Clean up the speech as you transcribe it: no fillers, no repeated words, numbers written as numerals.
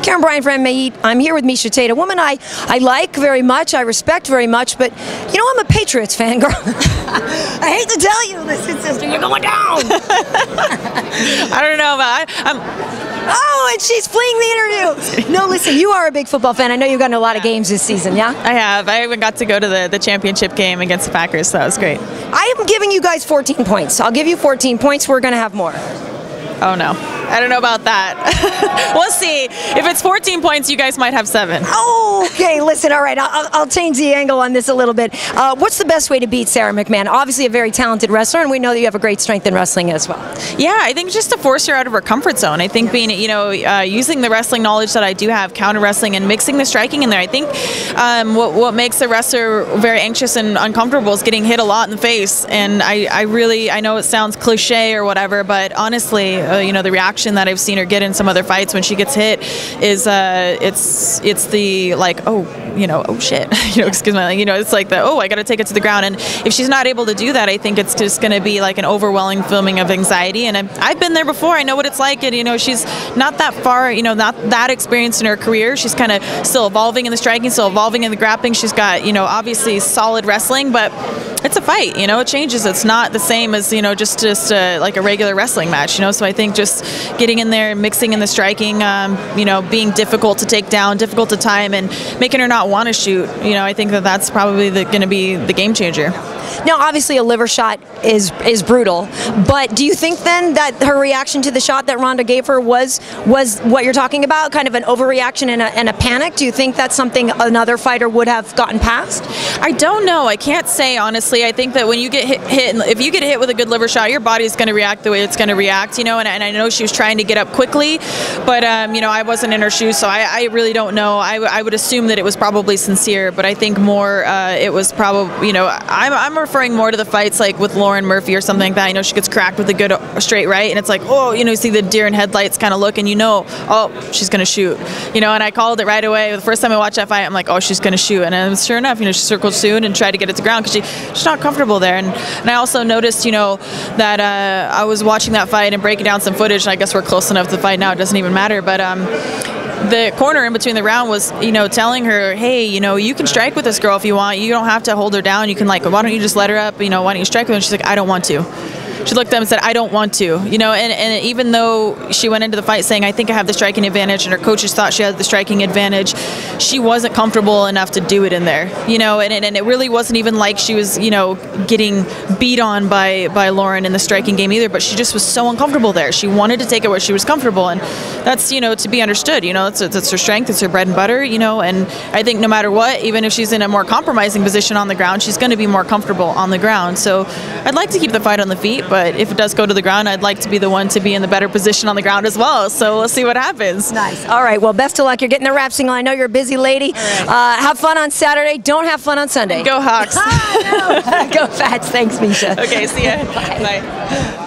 Karyn Bryant from Meet. I'm here with Miesha Tate, a woman I like very much, I respect very much, but you know, I'm a Patriots fan, girl. I hate to tell you, listen, sister, you're going down. I don't know, but Oh, and she's fleeing the interview. No, listen, you are a big football fan. I know you've gotten a lot of games this season, yeah? I have. I even got to go to the championship game against the Packers, so that was great. I am giving you guys 14 points. I'll give you 14 points. We're going to have more. Oh, no. I don't know about that. We'll see. If it's 14 points, you guys might have 7. Oh, okay. Listen, all right. I'll change the angle on this a little bit. What's the best way to beat Sara McMann? Obviously a very talented wrestler, and we know that you have a great strength in wrestling as well. Yeah, I think just to force her out of her comfort zone. I think being, using the wrestling knowledge that I do have, counter wrestling, and mixing the striking in there. I think what makes a wrestler very anxious and uncomfortable is getting hit a lot in the face. And I know it sounds cliche or whatever, but honestly, the reaction that I've seen her get in some other fights when she gets hit is it's the like, oh shit, excuse me, it's like the, oh, I got to take it to the ground. And if she's not able to do that, I think it's just going to be like an overwhelming feeling of anxiety. And I've been there before. I know what it's like. And she's not that far, not that experienced in her career. She's kind of still evolving in the striking, still evolving in the grappling. She's got obviously solid wrestling, but it's a fight. It changes. It's not the same as just like a regular wrestling match. So I think just getting in there, mixing in the striking, being difficult to take down, difficult to time, and making her not want to shoot. I think that's probably going to be the game changer. Now, obviously, a liver shot is brutal, but do you think then that her reaction to the shot that Ronda gave her was what you're talking about, kind of an overreaction and a panic? Do you think that's something another fighter would have gotten past? I don't know. I can't say, honestly. I think that when you get hit, if you get hit with a good liver shot, your body's going to react the way it's going to react, and I know she was trying to get up quickly, but, I wasn't in her shoes, so I really don't know. I would assume that it was probably sincere, but I think more it was probably, I'm referring more to the fights like with Lauren Murphy or something like that. She gets cracked with a good straight right, and it's like, oh, you see the deer in headlights kind of look, and oh, she's going to shoot. And I called it right away. The first time I watched that fight, I'm like, oh, she's going to shoot. And sure enough, she circled soon and tried to get it to ground because she's not comfortable there. And I also noticed, that I was watching that fight and breaking down some footage, and I guess we're close enough to the fight now, it doesn't even matter, but the corner in between the round was, telling her, hey, you can strike with this girl if you want. You don't have to hold her down. You can, like, why don't you just let her up? Why don't you strike with her? And she's like, I don't want to. She looked at him and said, I don't want to. And even though she went into the fight saying, I think I have the striking advantage, and her coaches thought she had the striking advantage, she wasn't comfortable enough to do it in there. And it really wasn't even like she was, getting beat on by Lauren in the striking game either, but she just was so uncomfortable there. She wanted to take it where she was comfortable, and that's, to be understood. That's her strength, it's her bread and butter, and I think no matter what, even if she's in a more compromising position on the ground, she's going to be more comfortable on the ground. So I'd like to keep the fight on the feet, but if it does go to the ground, I'd like to be the one to be in the better position on the ground as well. So we'll see what happens. Nice. All right. Well, best of luck. You're getting the rap single. I know you're a busy lady. Right. Have fun on Saturday. Don't have fun on Sunday. Go Hawks. Go Fats. Thanks, Miesha. Okay. See ya. Bye. Bye.